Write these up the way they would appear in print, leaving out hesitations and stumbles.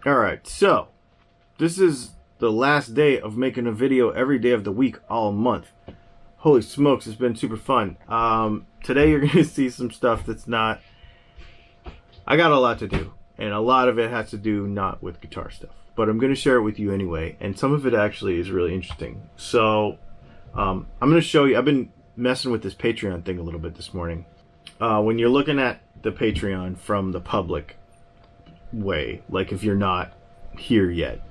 Alright, so this is the last day of making a video every day of the week all month. Holy smokes, it's been super fun. Today you're going to see some stuff that's not... I got a lot to do, and a lot of it has to do not with guitar stuff. But I'm going to share it with you anyway, and some of it actually is really interesting. So, I'm going to show you... I've been messing with this Patreon thing a little bit this morning. When you're looking at the Patreon from the public way, like if you're not here yet,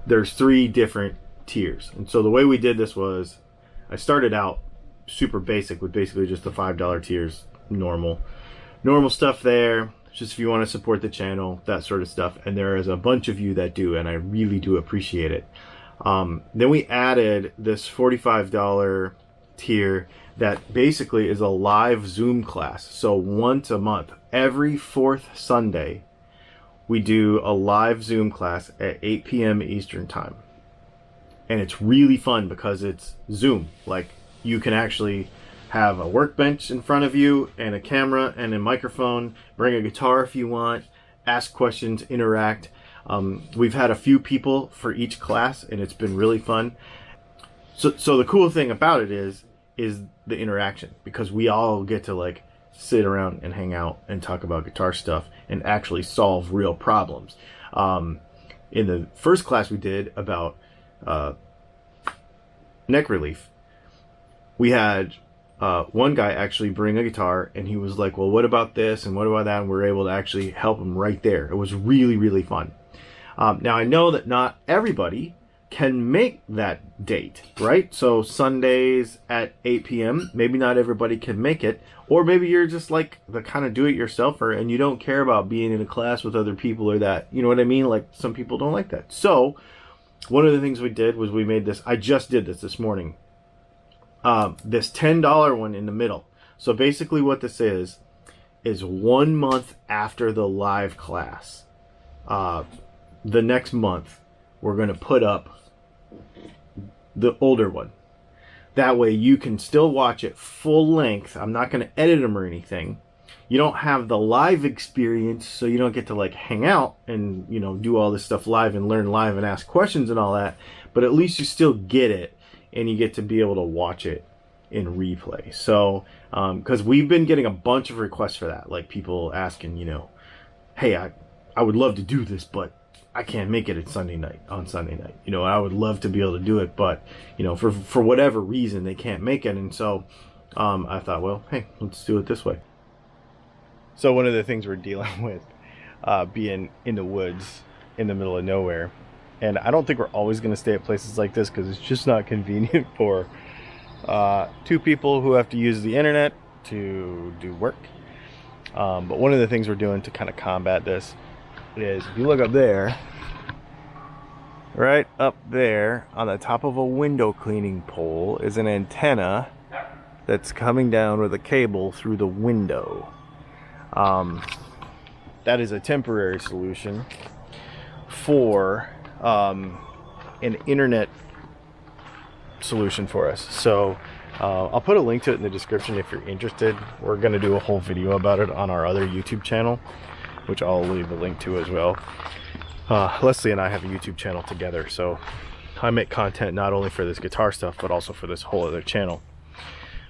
there's 3 different tiers. And so the way we did this was, I started out super basic with basically just the $5 tiers, normal stuff there, just if you want to support the channel, that sort of stuff. And there is a bunch of you that do, and I really do appreciate it. Then we added this $45 tier that basically is a live Zoom class. So once a month, every 4th Sunday, we do a live Zoom class at 8 p.m. Eastern time. And it's really fun because it's Zoom. Like, you can actually have a workbench in front of you and a camera and a microphone, bring a guitar if you want, ask questions, interact. We've had a few people for each class, and it's been really fun. So the cool thing about it is the interaction, because we all get to like sit around and hang out and talk about guitar stuff and actually solve real problems. In the first class we did about neck relief, we had one guy actually bring a guitar, and he was like, well, what about this and what about that, and we were able to actually help him right there. It was really, really fun. Now I know that not everybody can make that date, right? So Sundays at 8 p.m, maybe not everybody can make it, or maybe you're just like the kind of do-it-yourselfer and you don't care about being in a class with other people or that, you know what I mean? Like, some people don't like that. So one of the things we did was we made this, I just did this morning, this $10 one in the middle. So basically what this is 1 month after the live class, the next month we're going to put up the older one. That way you can still watch it full length. I'm not going to edit them or anything. You don't have the live experience, so you don't get to like hang out and, you know, do all this stuff live and learn live and ask questions and all that. But at least you still get it, and you get to be able to watch it in replay. So, because we've been getting a bunch of requests for that, like people asking, you know, hey, I would love to do this, but I can't make it on Sunday night. You know, I would love to be able to do it, but, you know, for whatever reason, they can't make it. And so I thought, well, hey, let's do it this way. So one of the things we're dealing with, being in the woods, in the middle of nowhere, and I don't think we're always going to stay at places like this because it's just not convenient for 2 people who have to use the internet to do work. But one of the things we're doing to kind of combat this is, if you look up there, right up there on the top of a window cleaning pole is an antenna that's coming down with a cable through the window. That is a temporary solution for an internet solution for us. So I'll put a link to it in the description if you're interested. We're going to do a whole video about it on our other YouTube channel, which I'll leave a link to as well. Leslie and I have a YouTube channel together, so I make content not only for this guitar stuff, but also for this whole other channel,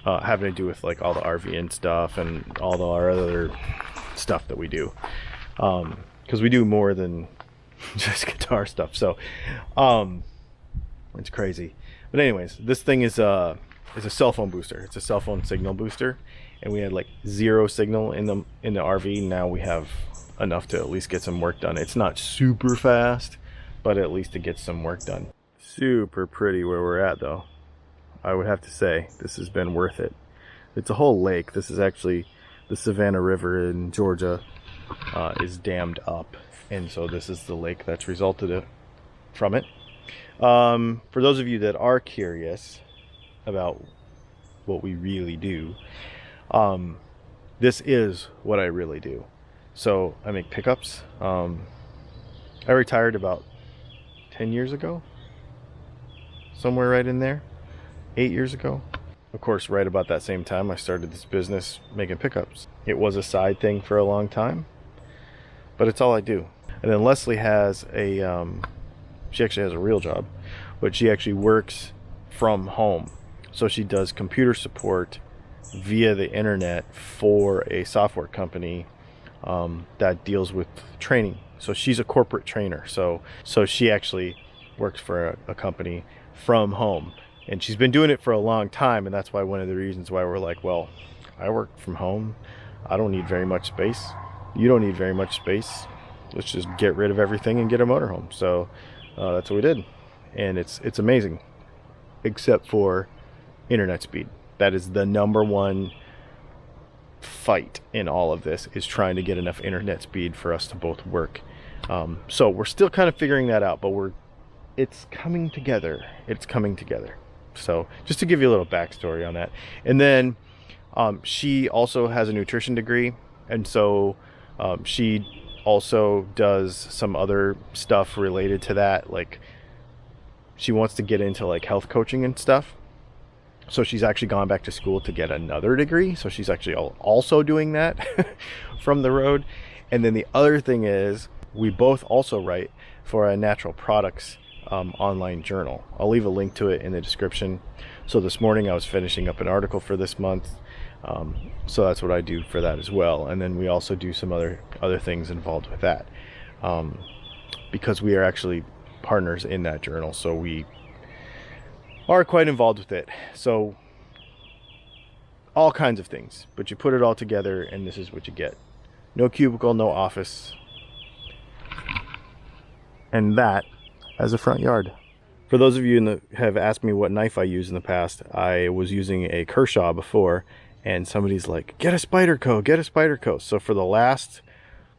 having to do with like all the RVing stuff and all our other stuff that we do, because we do more than just guitar stuff. So it's crazy. But anyways, this thing is a cell phone booster. It's a cell phone signal booster, and we had like 0 signal in the RV. Now we have enough to at least get some work done. It's not super fast, but at least it gets some work done. Super pretty where we're at, though. I would have to say this has been worth it. It's a whole lake. This is actually the Savannah River in Georgia is dammed up, and so this is the lake that's resulted from it. For those of you that are curious about what we really do, this is what I really do. So I make pickups. I retired about 10 years ago, somewhere right in there, 8 years ago. Of course, right about that same time, I started this business making pickups. It was a side thing for a long time, but it's all I do. And then Leslie has a, she actually has a real job, but she actually works from home. So she does computer support via the internet for a software company that deals with training. So she's a corporate trainer. So she actually works for a company from home, and she's been doing it for a long time. And that's why one of the reasons why we're like, well, I work from home. I don't need very much space. You don't need very much space. Let's just get rid of everything and get a motorhome. So that's what we did, and it's amazing, except for internet speed. That is the number one fight in all of this, is trying to get enough internet speed for us to both work. So we're still kind of figuring that out, but it's coming together. It's coming together. So just to give you a little backstory on that. And then she also has a nutrition degree, and so she also does some other stuff related to that. Like, she wants to get into like health coaching and stuff. So she's actually gone back to school to get another degree. So she's actually also doing that from the road. And then the other thing is, we both also write for a natural products online journal. I'll leave a link to it in the description. So this morning I was finishing up an article for this month. So that's what I do for that as well. And then we also do some other things involved with that, because we are actually partners in that journal. So we are quite involved with it. So all kinds of things, but you put it all together and this is what you get. No cubicle, no office, and that as a front yard. For those of you that have asked me what knife I use in the past, I was using a Kershaw before, and somebody's like, get a Spyderco, get a Spyderco. So for the last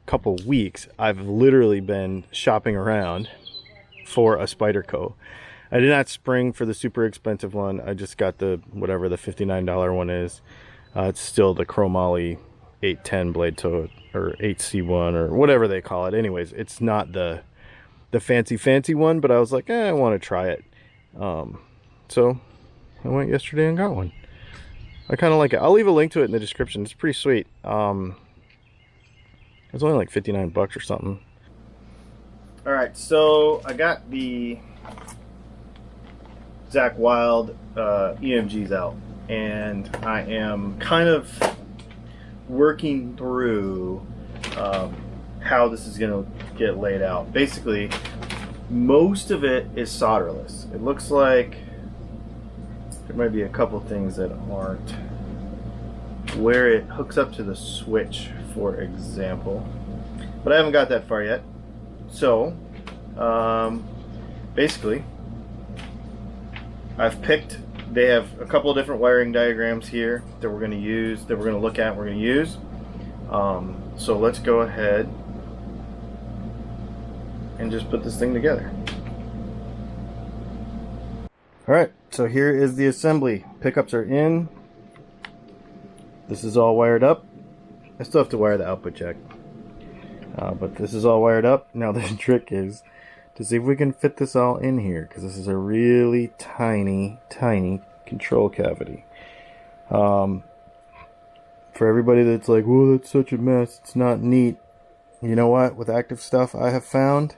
couple weeks, I've literally been shopping around for a Spyderco. I did not spring for the super expensive one. I just got the, whatever the $59 one is. It's still the chromoly 810 blade toe, or 8C1, or whatever they call it. Anyways, it's not the fancy one, but I was like, I want to try it. So I went yesterday and got one. I kind of like it. I'll leave a link to it in the description. It's pretty sweet. It's only like 59 bucks or something. All right, so I got the Zakk Wylde EMGs out, and I am kind of working through how this is going to get laid out. Basically, most of it is solderless. It looks like there might be a couple things that aren't. Where it hooks up to the switch, for example, but I haven't got that far yet. So basically, I've picked, they have a couple of different wiring diagrams here that we're going to use, that we're going to look at, we're going to use. So let's go ahead and just put this thing together. Alright, so here is the assembly. Pickups are in. This is all wired up. I still have to wire the output jack. But this is all wired up. Now the trick is to see if we can fit this all in here, because this is a really tiny control cavity. For everybody that's like, well, that's such a mess, it's not neat. You know what? With active stuff, I have found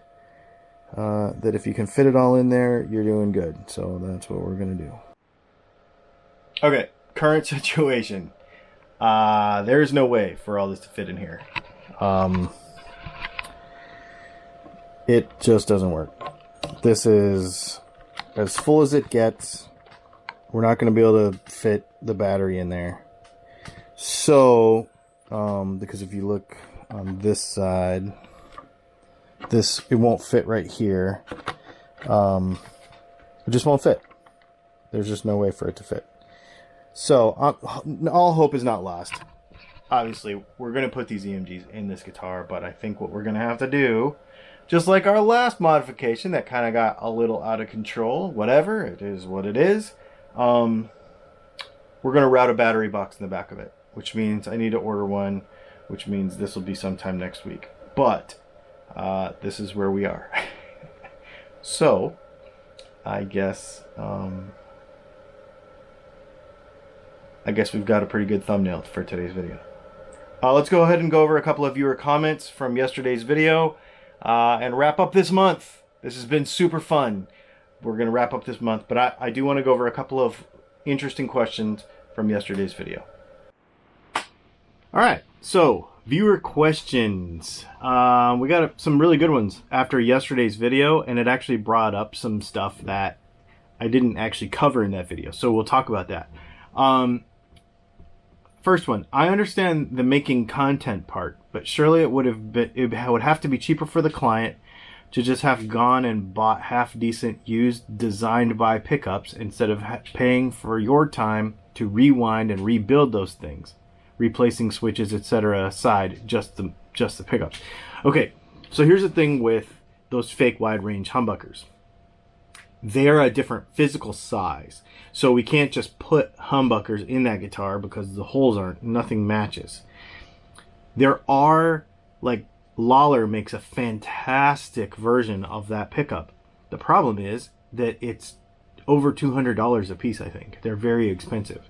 that if you can fit it all in there, you're doing good. So that's what we're going to do. Okay, current situation. There's no way for all this to fit in here. It just doesn't work. This is as full as it gets. We're not going to be able to fit the battery in there. So, because if you look on this side, it won't fit right here. It just won't fit. There's just no way for it to fit. So, all hope is not lost. Obviously, we're going to put these EMGs in this guitar, but I think what we're going to have to do, just like our last modification that kind of got a little out of control, whatever, it is what it is, we're going to route a battery box in the back of it, which means I need to order one, which means this will be sometime next week. But this is where we are. So, I guess we've got a pretty good thumbnail for today's video. Let's go ahead and go over a couple of viewer comments from yesterday's video. and wrap up this month. This has been super fun. We're going to wrap up this month, but I do want to go over a couple of interesting questions from yesterday's video. All right, so viewer questions. We got some really good ones after yesterday's video, and it actually brought up some stuff that I didn't actually cover in that video, so we'll talk about that. First one, I understand the making content part, but surely it would have to be cheaper for the client to just have gone and bought half-decent used designed by pickups instead of paying for your time to rewind and rebuild those things, replacing switches, etc. aside, just the pickups. Okay, so here's the thing with those fake wide range humbuckers. They're a different physical size, so we can't just put humbuckers in that guitar because the holes nothing matches. There are, like, Lawler makes a fantastic version of that pickup. The problem is that it's over $200 a piece, I think. They're very expensive.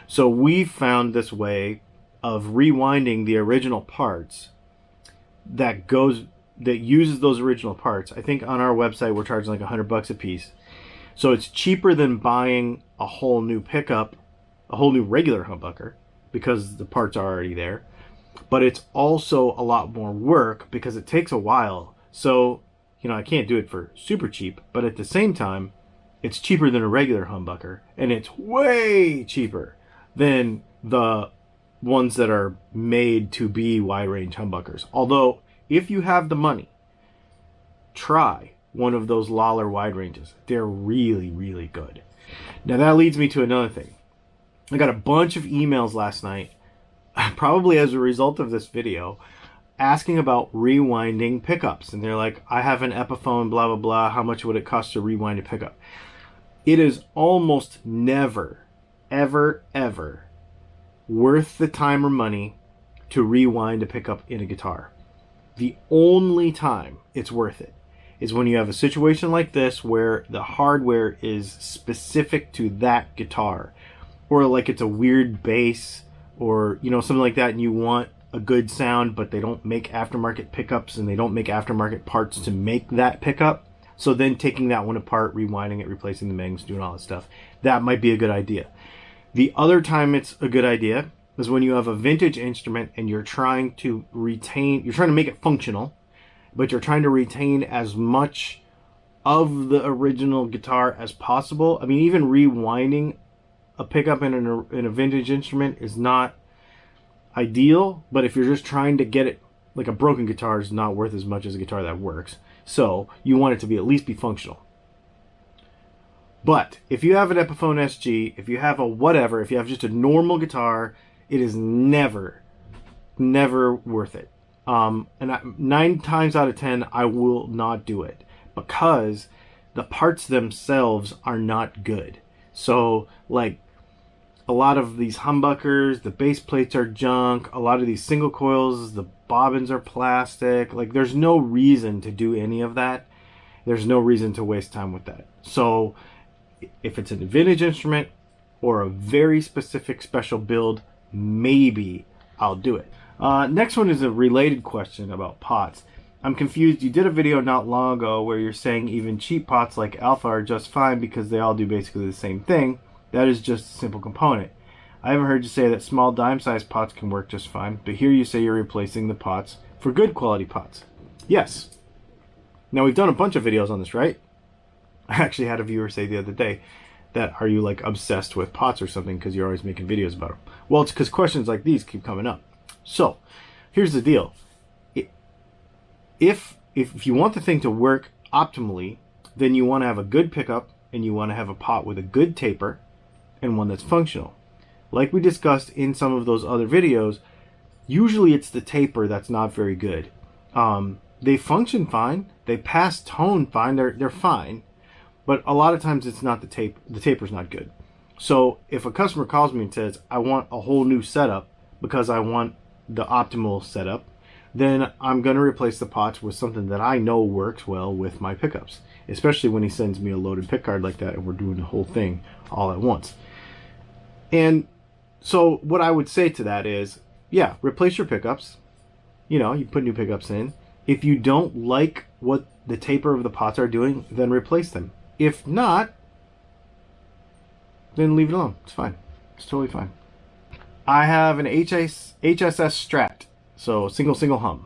So we found this way of rewinding the original parts that uses those original parts. I think on our website we're charging like $100 a piece. So it's cheaper than buying a whole new pickup, a whole new regular humbucker, because the parts are already there. But it's also a lot more work because it takes a while. So, I can't do it for super cheap, but at the same time, it's cheaper than a regular humbucker, and it's way cheaper than the ones that are made to be wide range humbuckers. Although, if you have the money, try one of those Lawler wide ranges. They're really, really good. Now that leads me to another thing. I got a bunch of emails last night, probably as a result of this video, asking about rewinding pickups. And they're like, I have an Epiphone, blah, blah, blah. How much would it cost to rewind a pickup? It is almost never, ever, ever worth the time or money to rewind a pickup in a guitar. The only time it's worth it is when you have a situation like this where the hardware is specific to that guitar, or like it's a weird bass, or something like that, and you want a good sound, but they don't make aftermarket pickups and they don't make aftermarket parts to make that pickup. So then taking that one apart, rewinding it, replacing the magnets, doing all that stuff, that might be a good idea. The other time it's a good idea is when you have a vintage instrument and you're trying to make it functional, but you're trying to retain as much of the original guitar as possible. I mean, even rewinding a pickup in a vintage instrument is not ideal, but if you're just trying to get it, like a broken guitar is not worth as much as a guitar that works. So you want it to at least be functional. But if you have an Epiphone SG, if you have if you have just a normal guitar, it is never worth it. And 9 times out of 10, I will not do it because the parts themselves are not good. So, like, a lot of these humbuckers, the base plates are junk. A lot of these single coils, the bobbins are plastic. Like, there's no reason to do any of that. There's no reason to waste time with that. So, if it's a vintage instrument or a very specific special build, maybe I'll do it. Next one is a related question about pots. I'm confused. You did a video not long ago where you're saying even cheap pots like Alpha are just fine because they all do basically the same thing. That is just a simple component. I haven't heard you say that small dime-sized pots can work just fine, but here you say you're replacing the pots for good quality pots. Yes. Now, we've done a bunch of videos on this, right? I actually had a viewer say the other day that, are you like obsessed with pots or something because you're always making videos about them? Well, it's because questions like these keep coming up. So, here's the deal. If you want the thing to work optimally, then you want to have a good pickup and you want to have a pot with a good taper and one that's functional. Like we discussed in some of those other videos, usually it's the taper that's not very good. They function fine, they pass tone fine, they're fine, but a lot of times it's not the taper's not good. So if a customer calls me and says, I want a whole new setup because I want the optimal setup, then I'm going to replace the pots with something that I know works well with my pickups, especially when he sends me a loaded pick card like that and we're doing the whole thing all at once. And so what I would say to that is, yeah, replace your pickups. You put new pickups in. If you don't like what the taper of the pots are doing, then replace them. If not, then leave it alone. It's fine. It's totally fine. I have an HSS Strat, so single hum,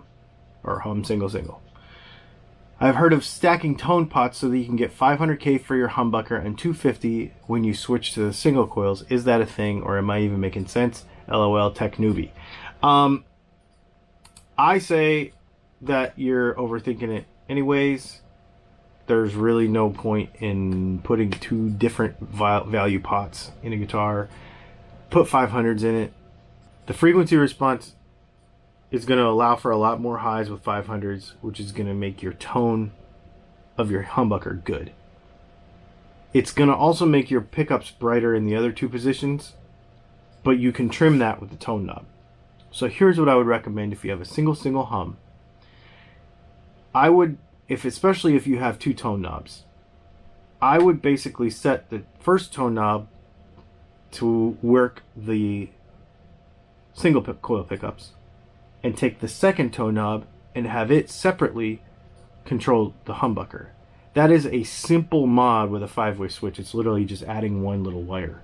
or hum single. I've heard of stacking tone pots so that you can get 500K for your humbucker and 250 when you switch to the single coils. Is that a thing, or am I even making sense? LOL, tech newbie. I say that you're overthinking it anyways. There's really no point in putting two different value pots in a guitar. Put 500s in it. The frequency response is going to allow for a lot more highs with 500s, which is going to make your tone of your humbucker good. It's going to also make your pickups brighter in the other two positions, but you can trim that with the tone knob. So here's what I would recommend if you have a single hum. I would, especially if you have two tone knobs, I would basically set the first tone knob to work the single coil pickups, and take the second tone knob and have it separately control the humbucker. That is a simple mod with a 5-way switch. It's literally just adding one little wire.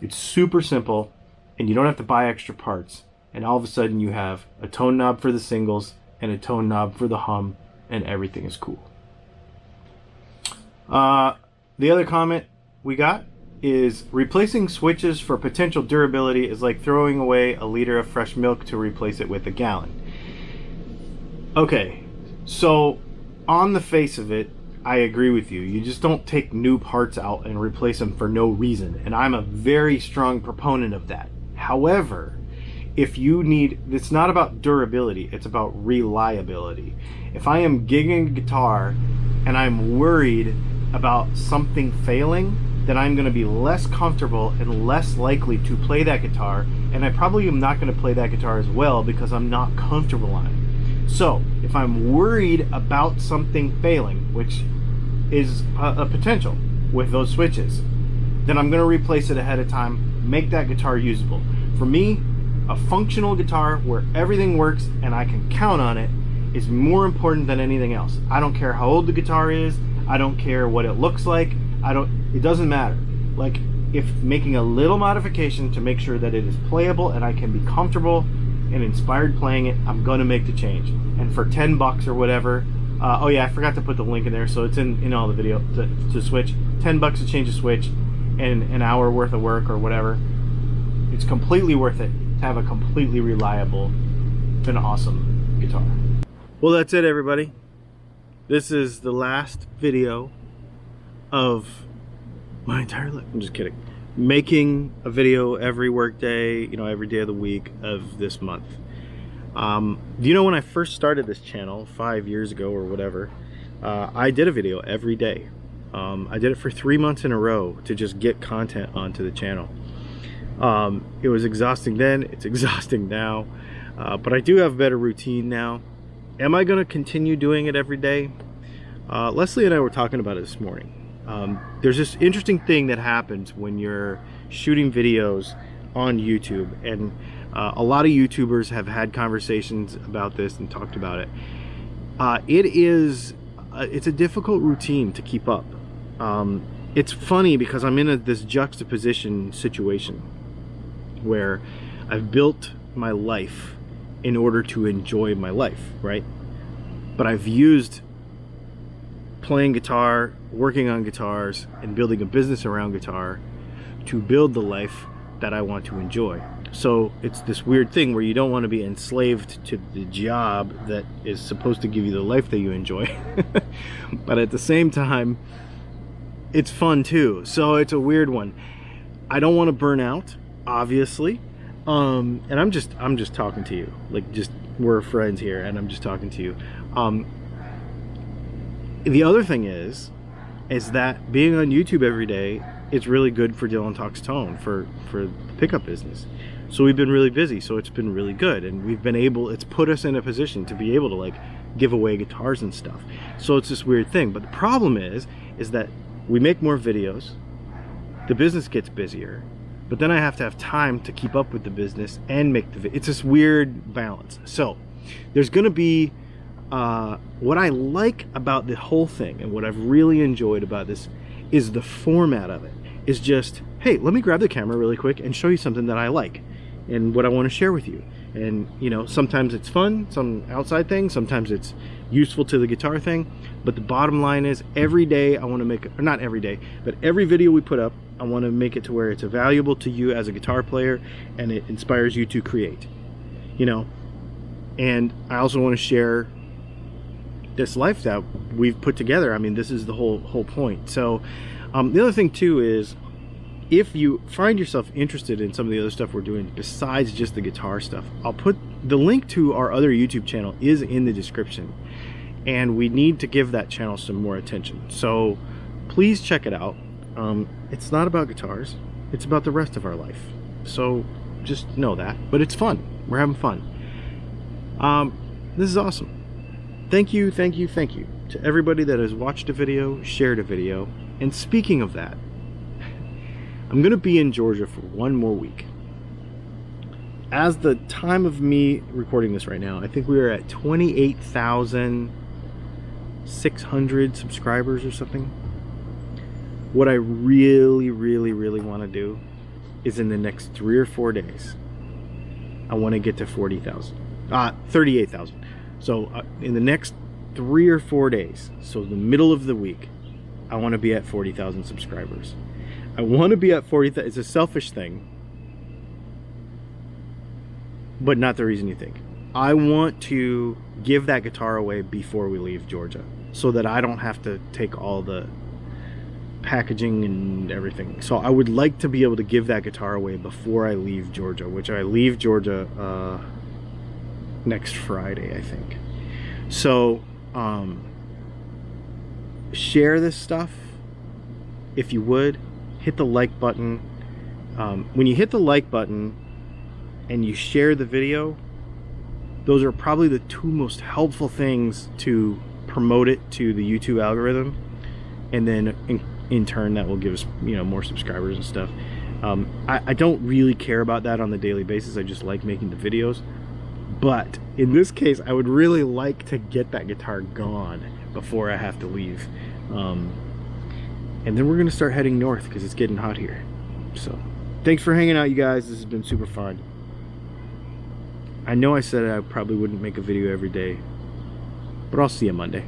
It's super simple, and you don't have to buy extra parts. And all of a sudden you have a tone knob for the singles and a tone knob for the hum, and everything is cool. The other comment we got is replacing switches for potential durability is like throwing away a liter of fresh milk to replace it with a gallon. Okay, so on the face of it, I agree with you. You just don't take new parts out and replace them for no reason, and I'm a very strong proponent of that. However, if you need, it's not about durability, it's about reliability. If I am gigging a guitar and I'm worried about something failing, then I'm going to be less comfortable and less likely to play that guitar, and I probably am not going to play that guitar as well because I'm not comfortable on it. So if I'm worried about something failing, which is a potential with those switches, then I'm going to replace it ahead of time, make that guitar usable. For me, a functional guitar where everything works and I can count on it is more important than anything else. I don't care how old the guitar is, I don't care what it looks like, it doesn't matter. Like, if making a little modification to make sure that it is playable and I can be comfortable and inspired playing it, I'm gonna make the change. And for 10 bucks or whatever, oh yeah, I forgot to put the link in there, so it's in all the video to switch. 10 bucks to change a switch and an hour worth of work or whatever. It's completely worth it to have a completely reliable and awesome guitar. Well, that's it, everybody. This is the last video of my entire life. I'm just kidding. Making a video every work day, every day of the week of this month. When I first started this channel 5 years ago or whatever, I did a video every day. I did it for 3 months in a row to just get content onto the channel. It was exhausting then, it's exhausting now, but I do have a better routine now. Am I going to continue doing it every day? Leslie and I were talking about it this morning. There's this interesting thing that happens when you're shooting videos on YouTube, and a lot of YouTubers have had conversations about this and talked about it. It's a difficult routine to keep up. It's funny because I'm in this juxtaposition situation where I've built my life in order to enjoy my life, right? But I've used playing guitar, working on guitars, and building a business around guitar to build the life that I want to enjoy. So it's this weird thing where you don't want to be enslaved to the job that is supposed to give you the life that you enjoy. But at the same time, it's fun too. So it's a weird one. I don't want to burn out, obviously. And I'm just talking to you. We're friends here and I'm just talking to you. The other thing is that being on YouTube every day is really good for Dylan Talks Tone, for the pickup business. So we've been really busy, so it's been really good, and it's put us in a position to be able to give away guitars and stuff. So it's this weird thing. But the problem is that we make more videos, the business gets busier, but then I have to have time to keep up with the business and make the video. It's this weird balance. So there's going to be what I like about the whole thing and what I've really enjoyed about this is the format of it. Is just, hey, let me grab the camera really quick and show you something that I like and what I want to share with you. And you know, sometimes it's fun, some outside thing, sometimes it's useful to the guitar thing, but the bottom line is every day I want to make, or not every day, but every video we put up, I want to make it to where it's valuable to you as a guitar player and it inspires you to create, you know. And I also want to share this life that we've put together. I mean, this is the whole point. So the other thing too is, if you find yourself interested in some of the other stuff we're doing besides just the guitar stuff, I'll put the link to our other YouTube channel is in the description, and we need to give that channel some more attention. So please check it out. It's not about guitars, it's about the rest of our life. So just know that, but it's fun. We're having fun. This is awesome. Thank you to everybody that has watched a video, shared a video. And speaking of that, I'm going to be in Georgia for one more week. As the time of me recording this right now, I think we are at 28,600 subscribers or something. What I really want to do is in the next 3 or 4 days, I want to get to 38,000. So in the next 3 or 4 days, so the middle of the week, I want to be at 40,000 subscribers. I want to be at 40,000. It's a selfish thing, but not the reason you think. I want to give that guitar away before we leave Georgia, so that I don't have to take all the packaging and everything. So I would like to be able to give that guitar away before I leave Georgia, which I leave Georgia next Friday, I think. So share this stuff if you would. Hit the like button. When you hit the like button and you share the video, those are probably the 2 most helpful things to promote it to the YouTube algorithm, and then in turn that will give us, you know, more subscribers and stuff. I don't really care about that on the daily basis. I just like making the videos, but in this case I would really like to get that guitar gone before I have to leave. And then we're gonna start heading north because it's getting hot here. So thanks for hanging out, you guys. This has been super fun. I know I said I probably wouldn't make a video every day, but I'll see you Monday.